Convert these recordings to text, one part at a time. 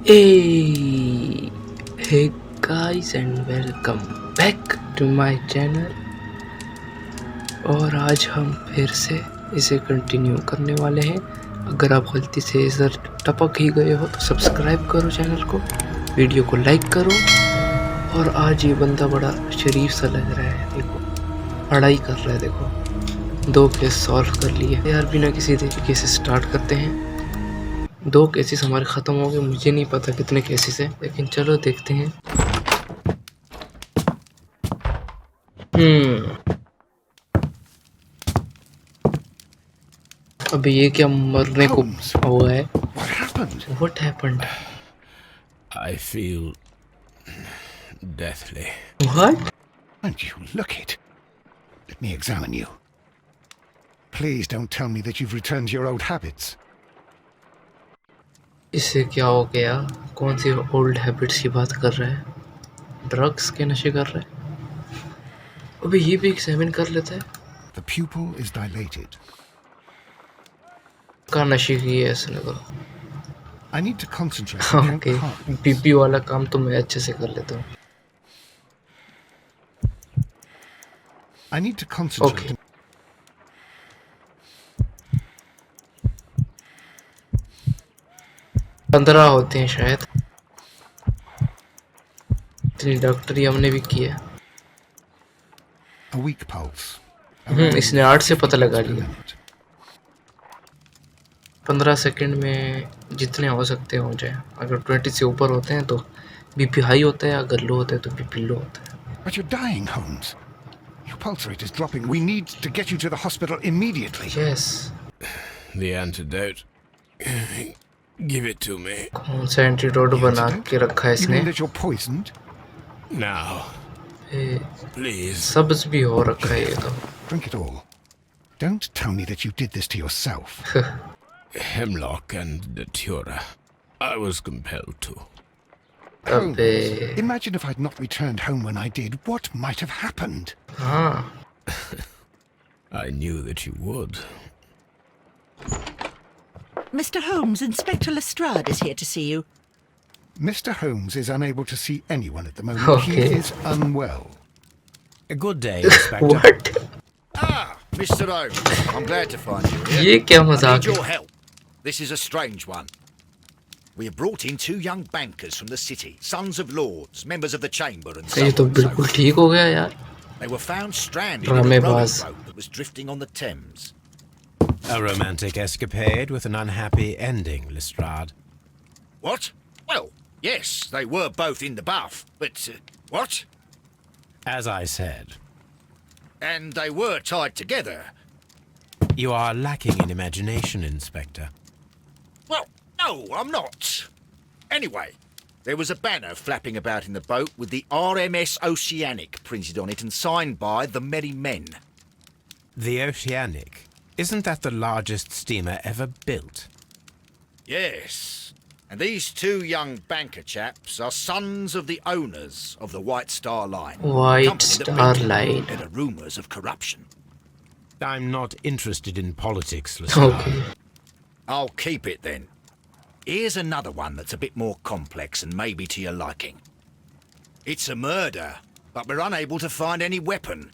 Hey, hey guys and welcome back to my channel। और आज हम फिर से इसे कंटिन्यू करने वाले हैं। अगर आप गलती से इधर टपक ही गए हो तो सब्सक्राइब करो चैनल को, वीडियो को लाइक करो। और आज ये बंदा बड़ा शरीफ सा लग रहा है, देखो पढ़ाई कर रहा है। देखो 2 केस सॉल्व कर लिए यार, बिना किसी तरीके से स्टार्ट करते हैं। 2 केसेस हमारे ख़त्म हो गए, मुझे नहीं पता कितने केसेस हैं, लेकिन चलो देखते हैं। अबे ये क्या मरने को Holmes, हुआ है? what happened? What happened? I feel deathly. What? And you look it. Let me examine you. Please don't tell me that you've returned to your old habits. इससे क्या हो गया? कौन सी ओल्ड हैबिट्स की बात कर रहा है? ड्रग्स के नशे कर रहा है? अबे ये भी एग्जामिन कर लेता है। The pupil is dilated. का नशे की है इसने तो। I need to concentrate. I can't okay, calm. BP वाला काम तो मैं अच्छे से कर लेता हूँ। I need to concentrate. Okay. पंद्रह होते हैं शायद। इतनी डॉक्टरी हमने भी किया। A weak pulse. इसने 8 से पता लगा लिया। 15 सेकंड में जितने हो सकते हो जाए। अगर 20 से ऊपर होते हैं तो बीपी हाई होता है, अगर लो होता है तो बीपी लो होता है। But you're dying, Holmes. Your pulse rate is dropping. We need to get you to the hospital immediately. Yes. The antidote. Give it to me. कौन सा एंटीडोट बना के रखा है You इसने? mean that you're poisoned? Now, please. सब्ज भी हो रखा है ये तो। Drink it all. Don't tell me that you did this to yourself. Hemlock and datura. I was compelled to. Holmes, अबे imagine if I'd not returned home when I did. What might have happened? हाँ, I knew that you would. Mr. Holmes, Inspector Lestrade is here to see you. Mr. Holmes is unable to see anyone at the moment. Okay. He is unwell. A good day, Inspector. what? Ah, Mr. Holmes, I'm glad to find you here. ये क्या I मजाक need है? your help. This is a strange one. We have brought in 2 young bankers from the city, sons of lords, members of the chamber, and so ये तो on and so बिल्कुल forth. ठीक हो गया यार। They were found stranded in a rowing Dramebaaz. boat that was drifting on the Thames. A romantic escapade with an unhappy ending, Lestrade. What? Well, yes, they were both in the buff, but what? As I said, And they were tied together. you are lacking in imagination, Inspector. Well, no, I'm not. Anyway, there was a banner flapping about in the boat with the RMS Oceanic printed on it and signed by the Merry Men. The Oceanic. Isn't that the largest steamer ever built? Yes, and these 2 young banker chaps are sons of the owners of the White Star Line. White company that Star built it. Line. There are rumours of corruption. I'm not interested in politics, Lestrade. Okay. I'll keep it then. Here's another one that's a bit more complex and maybe to your liking. It's a murder, but we're unable to find any weapon.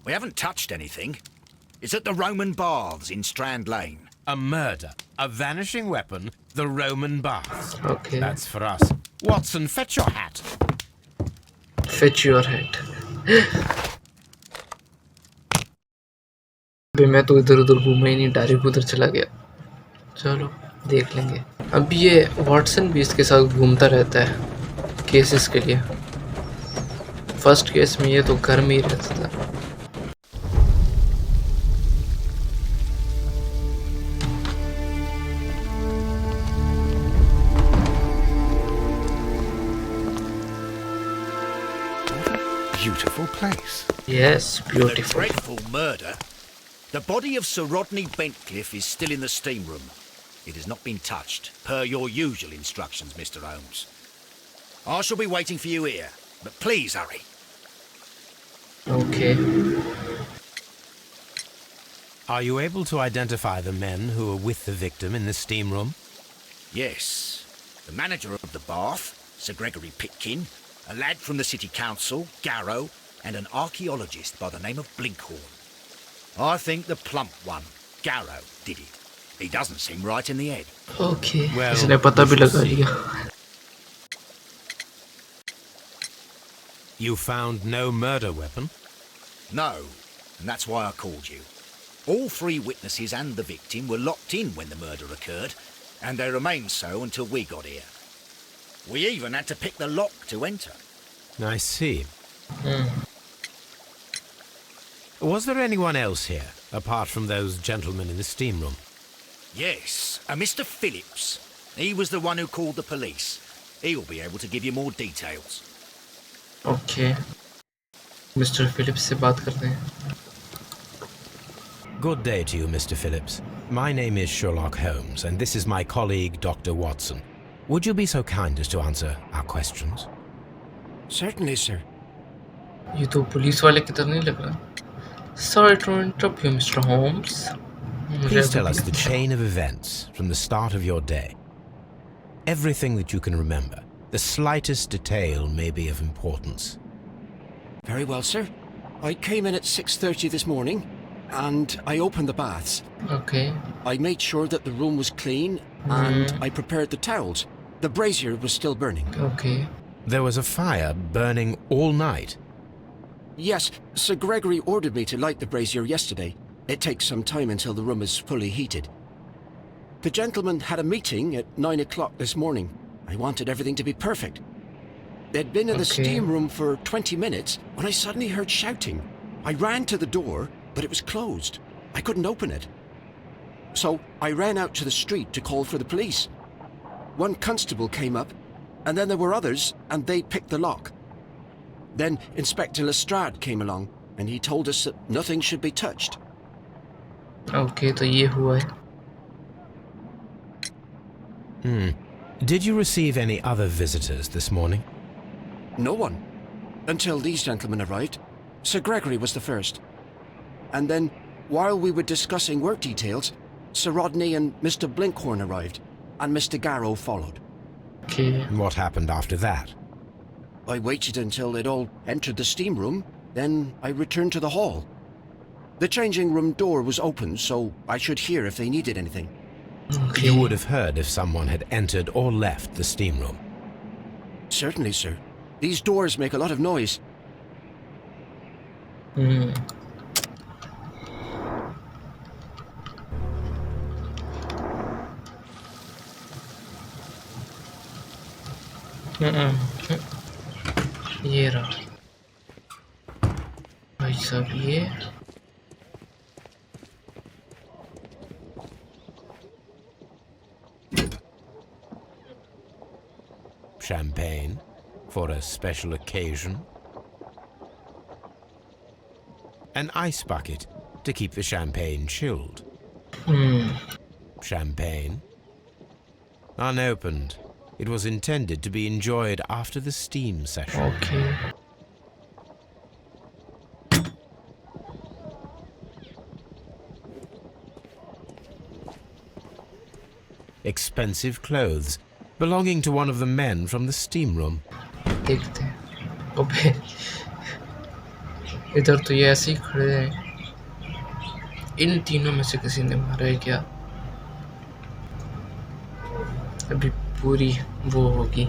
We haven't touched anything. It's at the Roman Baths in Strand Lane. A murder, a vanishing weapon, the Roman baths. Okay. That's for us. Watson, fetch your hat. Fetch your head. अबे मैं तो इधर उधर घूमा ही नहीं, direct उधर चला गया। चलो देख लेंगे। अब ये वॉटसन भी इसके साथ घूमता रहता है केसेस के लिए। फर्स्ट केस में ये तो घर में ही रहता था। Beautiful place. Yes, The beautiful. dreadful murder. The body of Sir Rodney Bentcliffe is still in the steam room. It has not been touched, per your usual instructions, Mr. Holmes. I shall be waiting for you here, but please hurry. Okay. Are you able to identify the men who were with the victim in the steam room? Yes. the manager of the Bath, Sir Gregory Pitkin, a lad from the City Council, Garrow, and an archaeologist by the name of Blinkhorn. I think the plump one, Garrow, did it. He doesn't seem right in the head. Okay. Well, इसने पता भी we shall लगा see. लिया. You found no murder weapon? No, and that's why I called you. All three witnesses and the victim were locked in when the murder occurred, and they remained so until we got here. We even had to pick the lock to enter. I see. Was there anyone else here, apart from those gentlemen in the steam room? Yes, a Mr. Phillips. He was the one who called the police. He'll be able to give you more details. Okay. Mr. Phillips से बात करते हैं. Good day to you, Mr. Phillips. My name is Sherlock Holmes, and this is my colleague, Dr. Watson. Would you be so kind as to answer our questions? Certainly, sir. ये तो police वाले की तरह नहीं लग रहा. Sorry to interrupt you, Mr. Holmes. Please tell us the chain of events from the start of your day. Everything that you can remember. The slightest detail may be of importance. Very well, sir. I came in at 6:30 this morning, and I opened the baths. Okay. I made sure that the room was clean, and I prepared the towels. The brazier was still burning. Okay. There was a fire burning all night. Yes, Sir Gregory ordered me to light the brazier yesterday. It takes some time until the room is fully heated. The gentlemen had a meeting at 9 o'clock this morning. I wanted everything to be perfect. They'd been in the Okay. steam room for 20 minutes when I suddenly heard shouting. I ran to the door, but it was closed. I couldn't open it. So I ran out to the street to call for the police. One constable came up, and then there were others, and they picked the lock. Then Inspector Lestrade came along, and he told us that nothing should be touched. Okay, तो ये हुआ है. Did you receive any other visitors this morning? No one. Until these gentlemen arrived. Sir Gregory was the first. And then, while we were discussing work details, Sir Rodney and Mr. Blinkhorn arrived, and Mr. Garrow followed. Okay. And what happened after that? I waited until they'd all entered the steam room, then I returned to the hall. The changing room door was open, so I should hear if they needed anything. Okay. You would have heard if someone had entered or left the steam room. Certainly, sir. These doors make a lot of noise. ये रहा. भाई साहब ये. Champagne for a special occasion. An ice bucket to keep the champagne chilled. Champagne. Unopened. It was intended to be enjoyed after the steam session. Okay. Expensive clothes belonging to one of the men from the steam room. देखते हैं. अबे इधर तो ये ऐसे ही खड़े हैं. इन तीनों में से किसी ने मारा है क्या? अभी पूरी वो होगी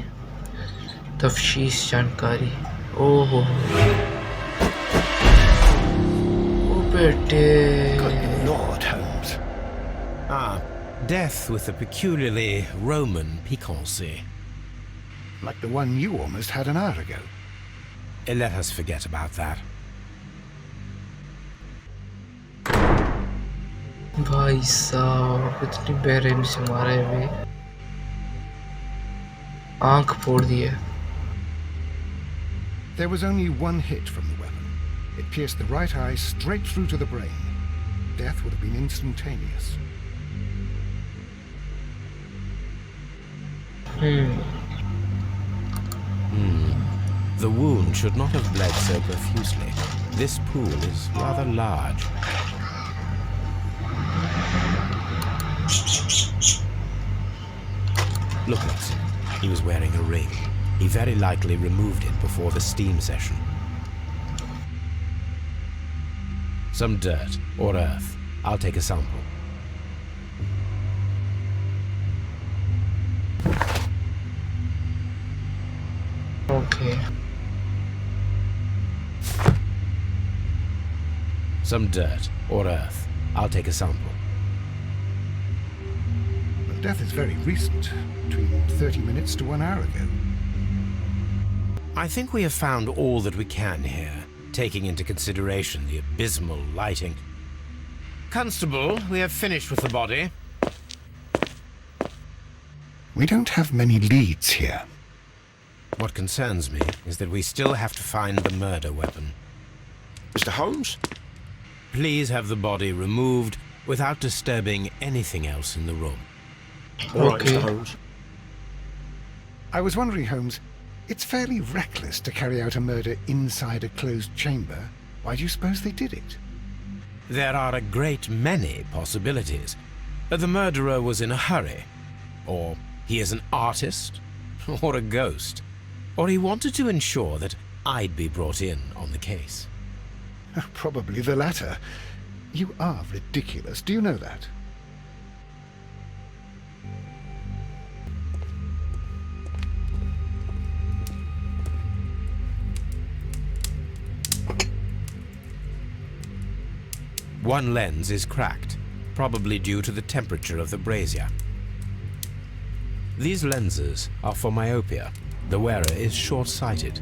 तफशीश जानकारी. ओहो ओ बेटे. Good Lord, Holmes. Ah, death with a peculiarly Roman piquancy. Like the one you almost had an hour ago. Let us forget about that. भाई साहब इतनी बेरहमी से मारा है वे. आंख फोड़ दी है. There was only one hit from the weapon. It pierced the right eye straight through to the brain. Death would have been instantaneous. The wound should not have bled so profusely. This pool is rather large. Look, Watson. He was wearing a ring. He very likely removed it before the steam session. Some dirt or earth. I'll take a sample. Okay. Some dirt or earth. I'll take a sample. The death is very recent, between 30 minutes to 1 hour ago. I think we have found all that we can here, taking into consideration the abysmal lighting. Constable, we have finished with the body. We don't have many leads here. What concerns me is that we still have to find the murder weapon. Mr. Holmes? Please have the body removed without disturbing anything else in the room. All right, Okay. Mr. Holmes. I was wondering, Holmes, it's fairly reckless to carry out a murder inside a closed chamber. Why do you suppose they did it? There are a great many possibilities. The murderer was in a hurry, or he is an artist, or a ghost, or he wanted to ensure that I'd be brought in on the case. Probably the latter. You are ridiculous. Do you know that? One lens is cracked, probably due to the temperature of the brazier. These lenses are for myopia. The wearer is short-sighted.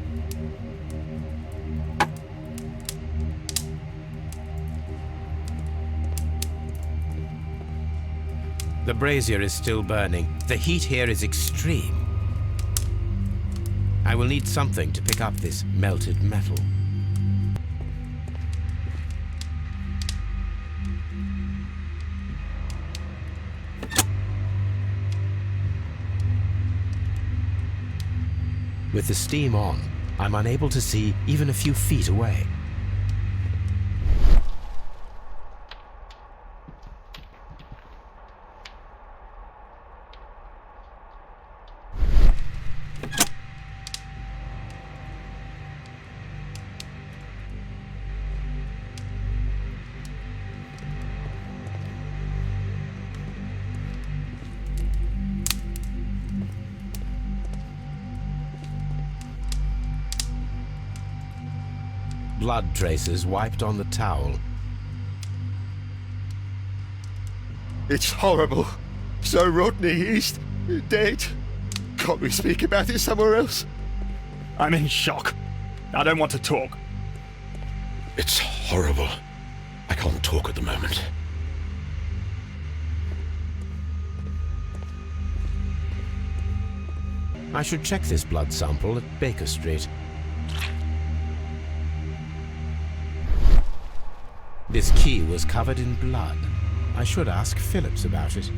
The brazier is still burning. The heat here is extreme. I will need something to pick up this melted metal. With the steam on, I'm unable to see even a few feet away. Blood traces wiped on the towel. It's horrible. So Rodney, he's dead. Can't we speak about it somewhere else? I'm in shock. I don't want to talk. It's horrible. I can't talk at the moment. I should check this blood sample at Baker Street. This key was covered in blood. I should ask Phillips about it.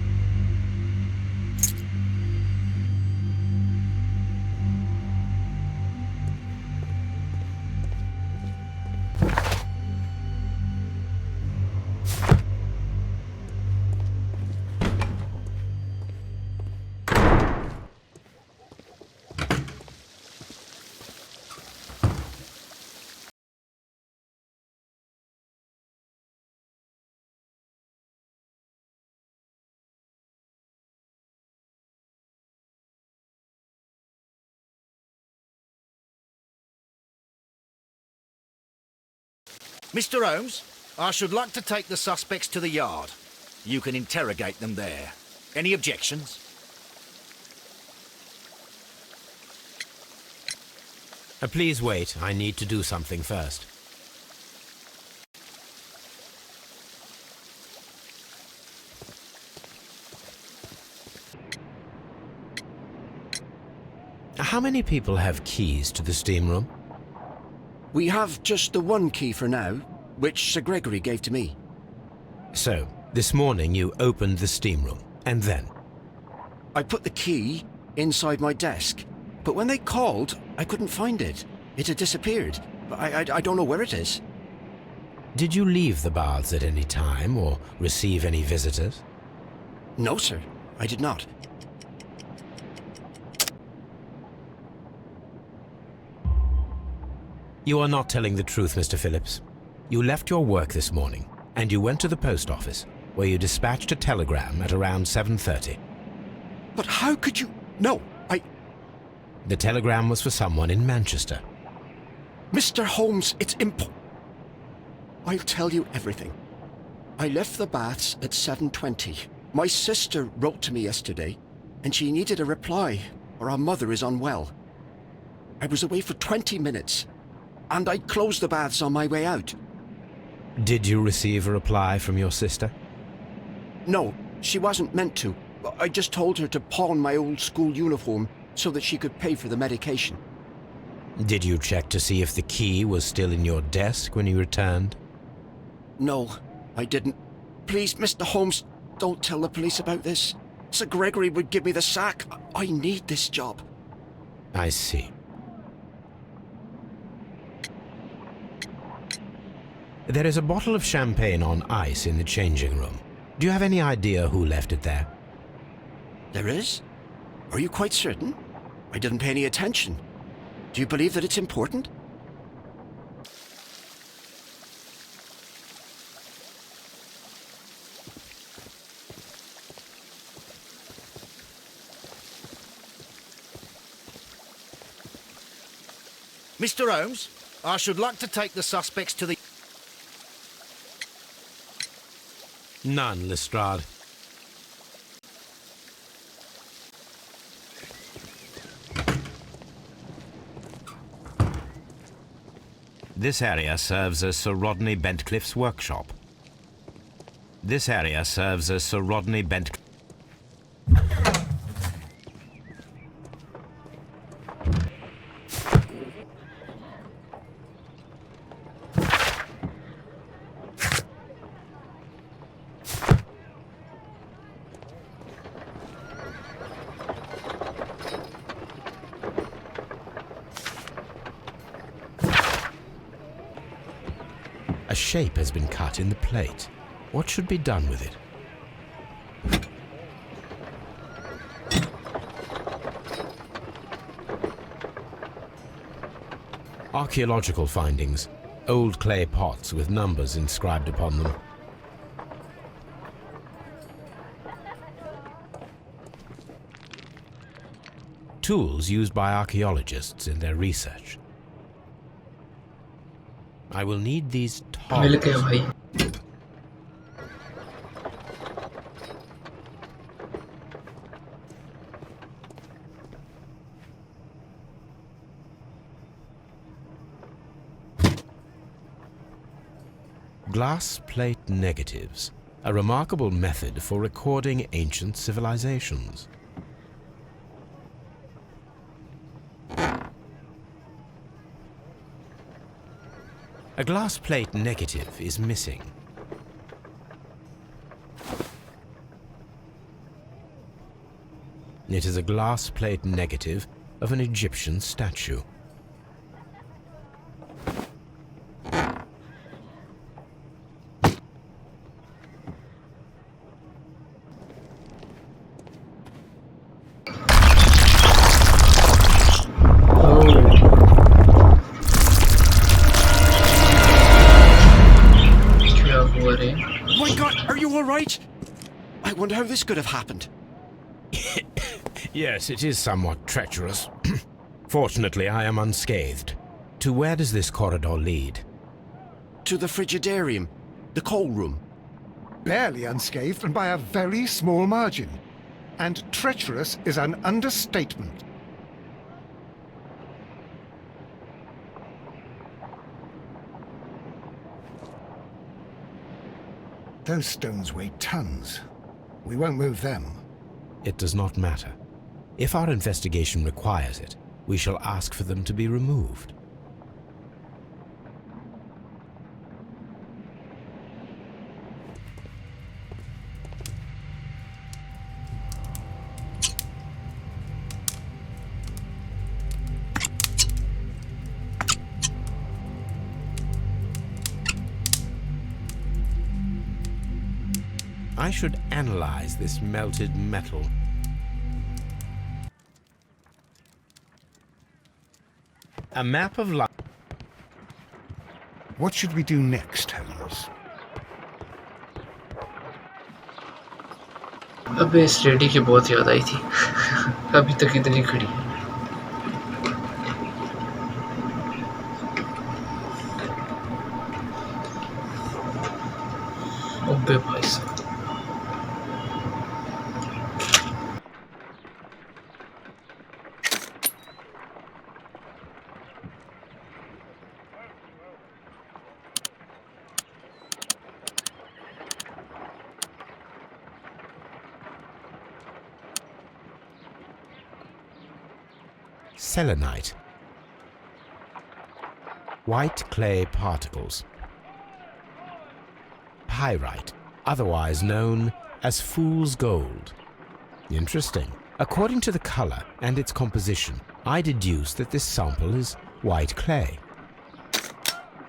Mr. Holmes, I should like to take the suspects to the yard. You can interrogate them there. Any objections? Please wait. I need to do something first. How many people have keys to the steam room? We have just the one key for now, which Sir Gregory gave to me. So, this morning you opened the steam room, and then? I put the key inside my desk, but when they called, I couldn't find it. It had disappeared. I don't know where it is. Did you leave the baths at any time, or receive any visitors? No, sir, I did not. You are not telling the truth, Mr. Phillips. You left your work this morning, and you went to the post office, where you dispatched a telegram at around 7:30. But how could you... No, The telegram was for someone in Manchester. Mr. Holmes, it's I'll tell you everything. I left the baths at 7:20. My sister wrote to me yesterday, and she needed a reply, or our mother is unwell. I was away for 20 minutes, and I closed the baths on my way out. Did you receive a reply from your sister? No, she wasn't meant to. I just told her to pawn my old school uniform so that she could pay for the medication. Did you check to see if the key was still in your desk when you returned? No, I didn't. Please, Mr. Holmes, don't tell the police about this. Sir Gregory would give me the sack. I need this job. I see. There is a bottle of champagne on ice in the changing room. Do you have any idea who left it there? There is? Are you quite certain? I didn't pay any attention. Do you believe that it's important? Mr. Holmes, I should like to take the suspects to the... None, Lestrade. This area serves as Sir Rodney Bentcliffe's workshop. This area serves as Sir Rodney Bentcliffe. A shape has been cut in the plate. What should be done with it? Archaeological findings. Old clay pots with numbers inscribed upon them. Tools used by archaeologists in their research. I will need these मिल गया tongs. भाई. Glass plate negatives, a remarkable method for recording ancient civilizations. A glass plate negative is missing. It is a glass plate negative of an Egyptian statue. क्या हुआ रे? My God, are you all right? I wonder how this could have happened. Yes, it is somewhat treacherous. Fortunately, I am unscathed. To where does this corridor lead? To the frigidarium, the coal room. Barely unscathed and by a very small margin. And treacherous is an understatement. Those stones weigh tons. We won't move them. It does not matter. If our investigation requires it, we shall ask for them to be removed. I should analyze this melted metal. A map of life. What should we do next, Holmes? अबे इस lady की बहुत याद आई थी अभी तक इतनी खड़ी है अबे भाई साहब Selenite. White clay particles. Pyrite, otherwise known as fool's gold. Interesting. According to the color and its composition, I deduce that this sample is white clay.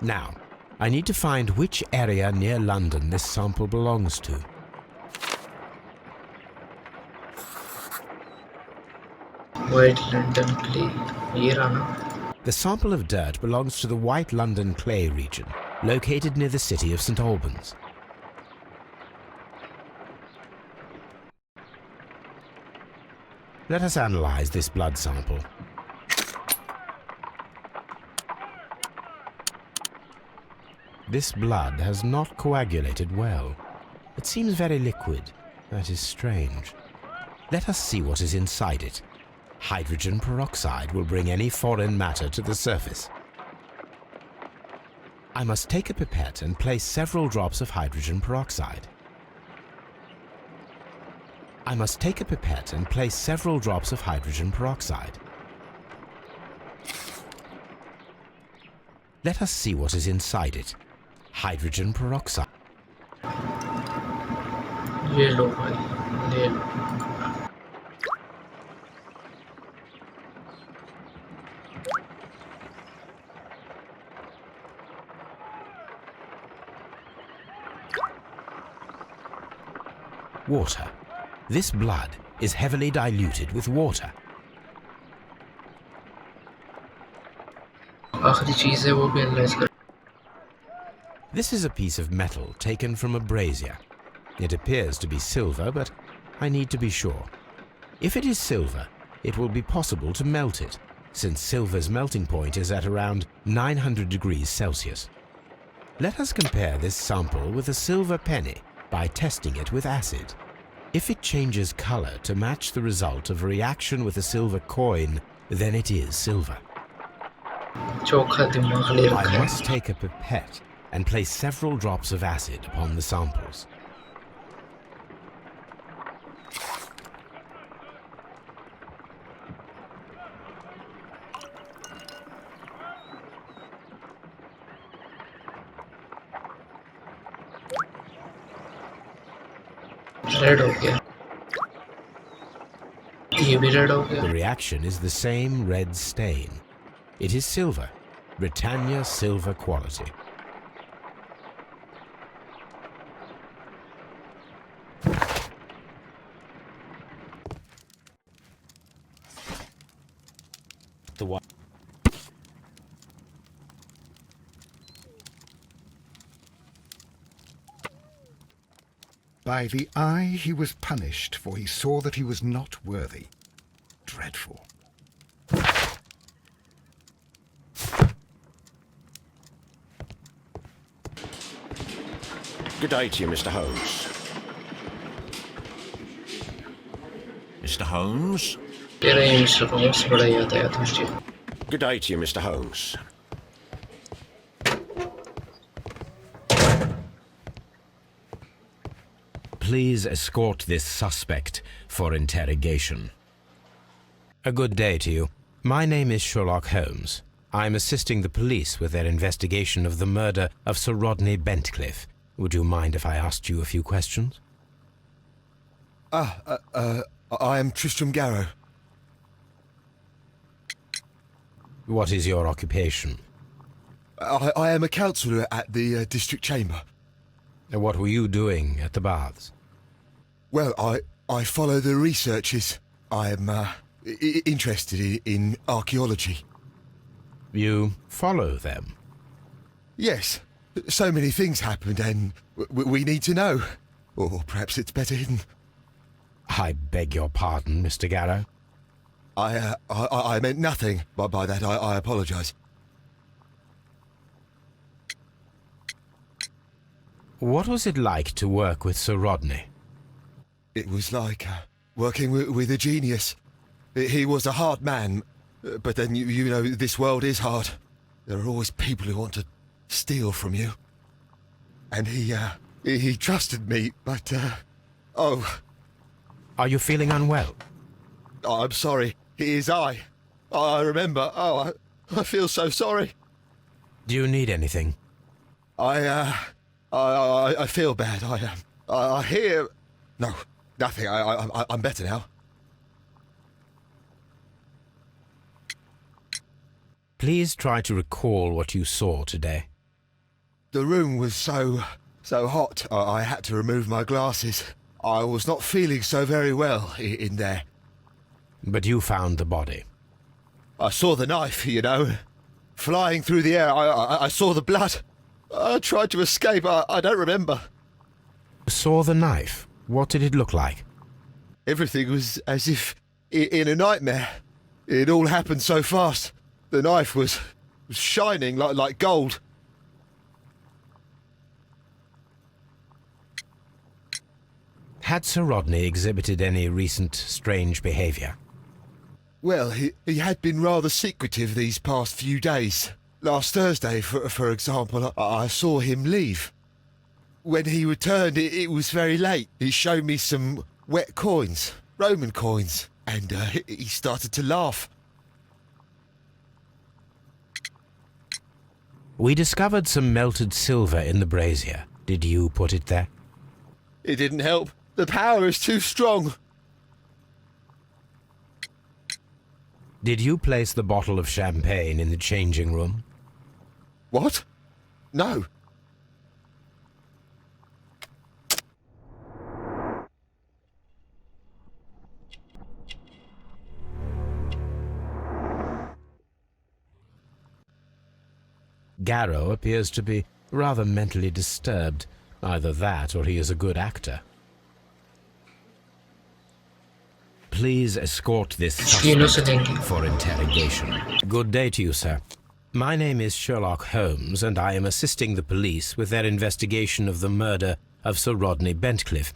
Now, I need to find which area near London this sample belongs to. White London clay ये रहा ना The sample of dirt belongs to the White London clay region, located near the city of St. Albans. Let us analyze this blood sample. This blood has not coagulated well. It seems very liquid. That is strange. Let us see what is inside it. Hydrogen peroxide will bring any foreign matter to the surface. I must take a pipette and place several drops of hydrogen peroxide. I must take a pipette and place several drops of hydrogen peroxide. Let us see what is inside it. Hydrogen peroxide. ये लो भाई ले लो Water. This blood is heavily diluted with water. आखिरी चीज़ है वो भी analyse कर This is a piece of metal taken from a brazier. It appears to be silver, but I need to be sure. If it is silver, it will be possible to melt it, since silver's melting point is at around 900 degrees Celsius. Let us compare this sample with a silver penny by testing it with acid. If it changes color to match the result of a reaction with a silver coin, then it is silver. चोखा दिमाग ले रखा I है must take a pipette and place several drops of acid upon the samples. Red हो गया ये भी red हो गया The reaction is the same red stain. It is silver, Britannia silver quality. The white. By the eye he was punished, for he saw that he was not worthy. Dreadful. Good day to you, Mr. Holmes. Mr. Holmes? तेरा ये mister Holmes बड़ा याद आया था मुझे Good day to you, Mr. Holmes. Please escort this suspect for interrogation. A good day to you. My name is Sherlock Holmes. I'm assisting the police with their investigation of the murder of Sir Rodney Bentcliffe. Would you mind if I asked you a few questions? I am Tristram Garrow. What is your occupation? I am a councillor at the district chamber. What were you doing at the baths? Well, I follow the researches. I am interested in archaeology. You follow them? Yes. So many things happened and we need to know. Or perhaps it's better hidden. I beg your pardon, Mr. Garrow. I meant nothing by that. I apologise. What was it like to work with Sir Rodney? It was like working with a genius. He was a hard man, but then you know this world is hard. There are always people who want to steal from you. And he trusted me, but oh. Are you feeling unwell? I'm sorry. It is I. I remember. Oh, I feel so sorry. Do you need anything? I feel bad. I hear. No, nothing. I'm better now. Please try to recall what you saw today. The room was so hot. I had to remove my glasses. I was not feeling so very well in there. But you found the body. I saw the knife, you know, flying through the air. I saw the blood. I tried to escape. I don't remember. Saw the knife? What did it look like? Everything was as if in a nightmare. It all happened so fast. The knife was shining like gold. Had Sir Rodney exhibited any recent strange behaviour? Well, he had been rather secretive these past few days. Last Thursday, for example, I saw him leave. When he returned, it was very late. He showed me some wet coins, Roman coins, and he started to laugh. We discovered some melted silver in the brazier. Did you put it there? It didn't help. The power is too strong. Did you place the bottle of champagne in the changing room? What? No. Garrow appears to be rather mentally disturbed. Either that or he is a good actor. Please escort this suspect for interrogation. Good day to you, sir. My name is Sherlock Holmes, and I am assisting the police with their investigation of the murder of Sir Rodney Bentcliffe.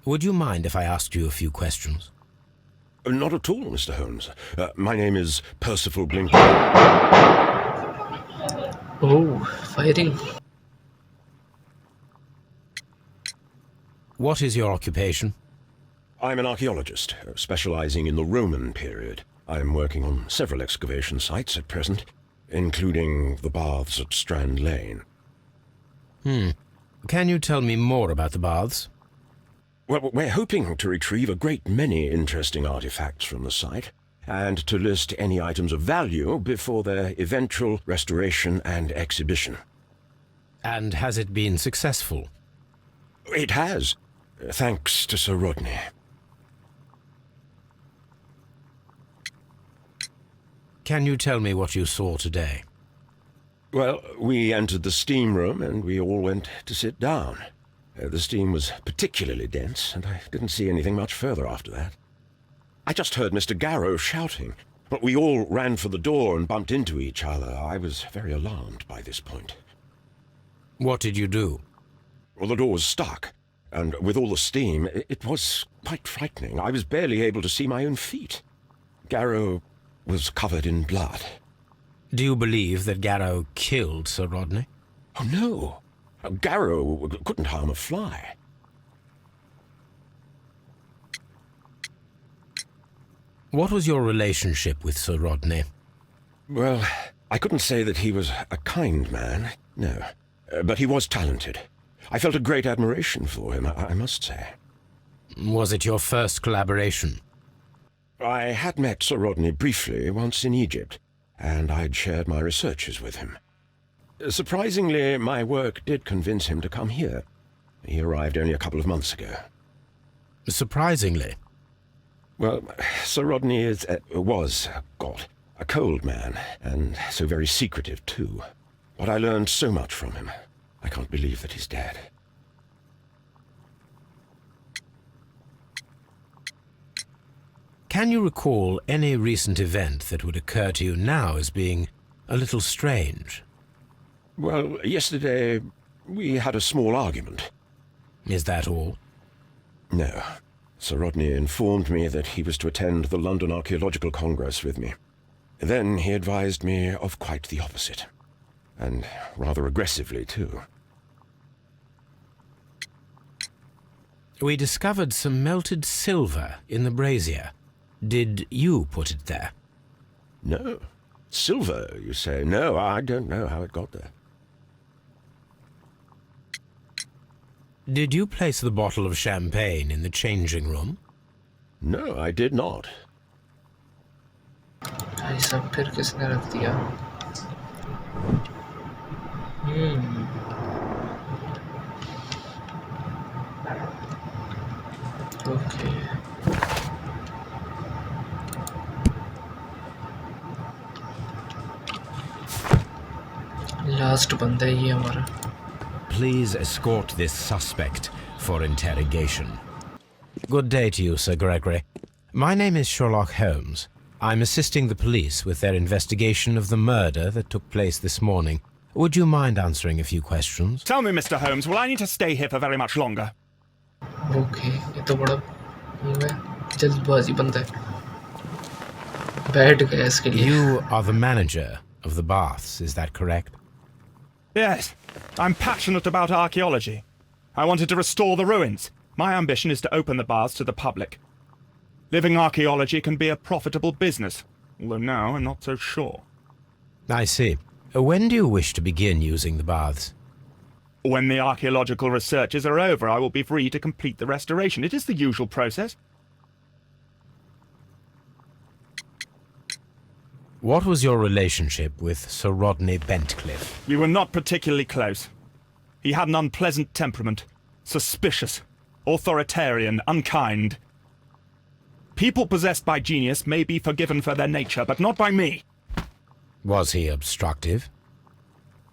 Would you mind if I asked you a few questions? Not at all, Mr. Holmes. My name is Percival Blinker. Oh, fighting. What is your occupation? I'm an archaeologist, specializing in the Roman period. I'm working on several excavation sites at present, including the baths at Strand Lane. Can you tell me more about the baths? Well, we're hoping to retrieve a great many interesting artifacts from the site, and to list any items of value before their eventual restoration and exhibition. And has it been successful? It has, thanks to Sir Rodney. Can you tell me what you saw today? Well, we entered the steam room and we all went to sit down. The steam was particularly dense, and I didn't see anything much further after that. I just heard Mr. Garrow shouting, but we all ran for the door and bumped into each other. I was very alarmed by this point. What did you do? Well, the door was stuck, and with all the steam, it was quite frightening. I was barely able to see my own feet. Garrow was covered in blood. Do you believe that Garrow killed Sir Rodney? Oh, no. Garrow couldn't harm a fly. What was your relationship with Sir Rodney? Well, I couldn't say that he was a kind man, no. But he was talented. I felt a great admiration for him, I must say. Was it your first collaboration? I had met Sir Rodney briefly once in Egypt, and I'd shared my researches with him. Surprisingly, my work did convince him to come here. He arrived only a couple of months ago. Surprisingly? Well, Sir Rodney was a cold man, and so very secretive too. But I learned so much from him. I can't believe that he's dead. Can you recall any recent event that would occur to you now as being a little strange? Well, yesterday we had a small argument. Is that all? No. Sir Rodney informed me that he was to attend the London Archaeological Congress with me. Then he advised me of quite the opposite. And rather aggressively, too. We discovered some melted silver in the brazier. Did you put it there? No. Silver, you say? No, I don't know how it got there. Did you place the bottle of champagne in the changing room? No, I did not. भाई सब फिर किसने रख दिया? Okay last बंदा है ये हमारा. Please escort this suspect for interrogation. Good day to you, Sir Gregory. My name is Sherlock Holmes. I'm assisting the police with their investigation of the murder that took place this morning. Would you mind answering a few questions? Tell me, Mr. Holmes, will I need to stay here for very much longer? Okay ये तो बड़ा जल्दबाजी बंदा है. बैठ गया इसके लिए. You are the manager of the baths, is that correct? Yes. I'm passionate about archaeology. I wanted to restore the ruins. My ambition is to open the baths to the public. Living archaeology can be a profitable business, although now I'm not so sure. I see. When do you wish to begin using the baths? When the archaeological researches are over, I will be free to complete the restoration. It is the usual process. What was your relationship with Sir Rodney Bentcliffe? We were not particularly close. He had an unpleasant temperament, suspicious, authoritarian, unkind. People possessed by genius may be forgiven for their nature, but not by me. Was he obstructive?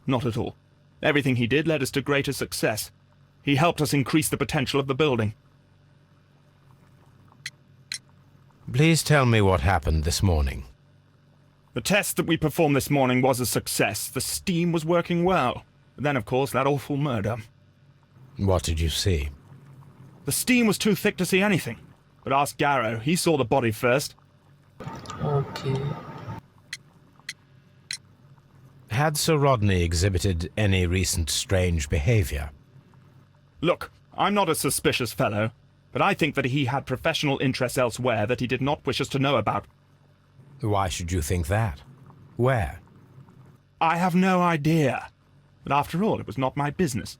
Not at all. Everything he did led us to greater success. He helped us increase the potential of the building. Please tell me what happened this morning. The test that we performed this morning was a success. The steam was working well. But then, of course, that awful murder. What did you see? The steam was too thick to see anything. But ask Garrow. He saw the body first. Okay. Had Sir Rodney exhibited any recent strange behavior? Look, I'm not a suspicious fellow, but I think that he had professional interests elsewhere that he did not wish us to know about. Why should you think that? Where? I have no idea. But after all, it was not my business.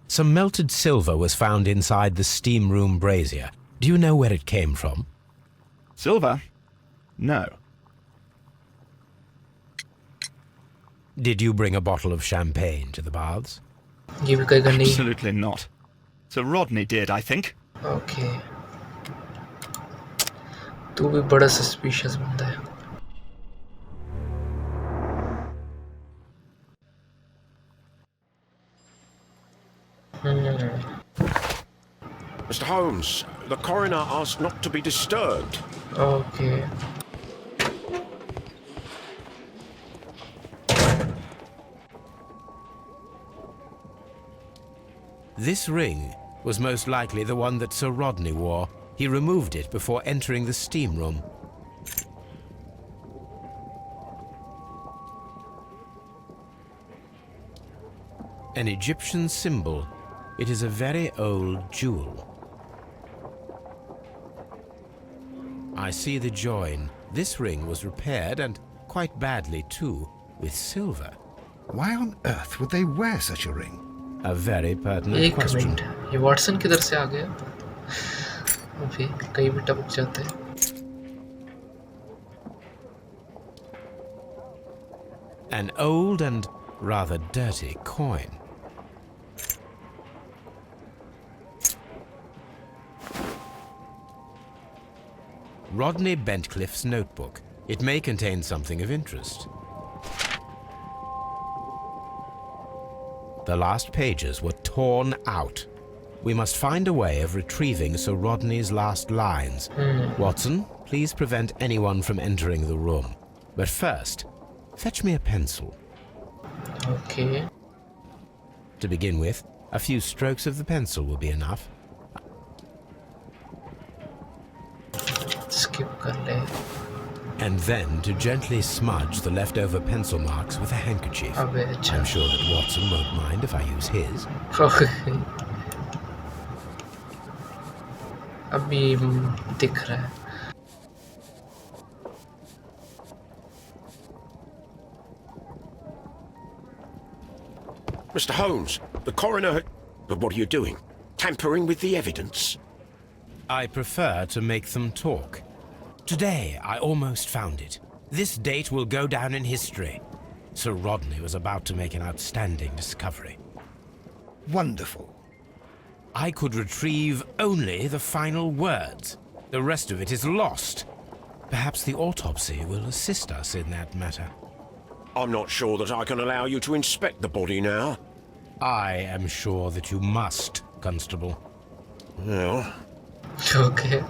Some melted silver was found inside the steam room brazier. Do you know where it came from? Silver? No. Did you bring a bottle of champagne to the baths? ये भी कहेगा नहीं. Absolutely not. Sir Rodney did, I think. Okay. तू भी बड़ा suspicious बंदा है. Mr. Holmes, the coroner asked not to be disturbed. Okay. This ring was most likely the one that Sir Rodney wore. He removed it before entering the steam room. An Egyptian symbol. It is a very old jewel. I see the join. This ring was repaired, and quite badly too, with silver. Why on earth would they wear such a ring? A very pertinent एक question. Minute ये Watson किधर से आ गया? अभी कहीं भी टपक जाते हैं. An old and rather dirty coin. Rodney Bentcliffe's notebook. It may contain something of interest. The last pages were torn out. We must find a way of retrieving Sir Rodney's last lines. Watson, please prevent anyone from entering the room. But first, fetch me a pencil. Okay. To begin with, a few strokes of the pencil will be enough. Skip कर ले. And then to gently smudge the leftover pencil marks with a handkerchief. अबे अच्छा. I'm sure that Watson won't mind if I use his. Okay. अभी दिख रहा है. Mr. Holmes, the coroner... But what are you doing? Tampering with the evidence? I prefer to make them talk. Today, I almost found it. This date will go down in history. Sir Rodney was about to make an outstanding discovery. Wonderful. I could retrieve only the final words. The rest of it is lost. Perhaps the autopsy will assist us in that matter. I'm not sure that I can allow you to inspect the body now. I am sure that you must, Constable. Well... Okay.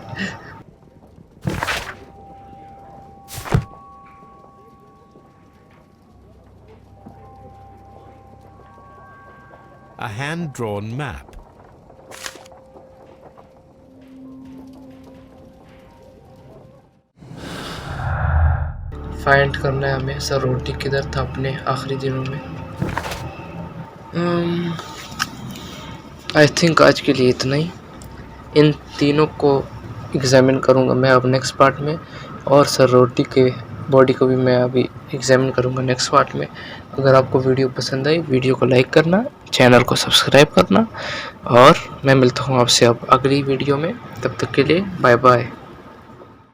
A hand-drawn map. Find करना है हमें sir रोटी किधर था अपने आखिरी दिनों में. I think आज के लिए इतना ही. इन तीनों को एग्जामिन करूँगा मैं अब नेक्स्ट पार्ट में, और सर रोटी के बॉडी को भी मैं अभी एग्जामिन करूँगा नेक्स्ट पार्ट में. अगर आपको वीडियो पसंद आई, वीडियो को लाइक करना, चैनल को सब्सक्राइब करना, और मैं मिलता हूँ आपसे अब अगली वीडियो में. तब तक के लिए बाय बाय.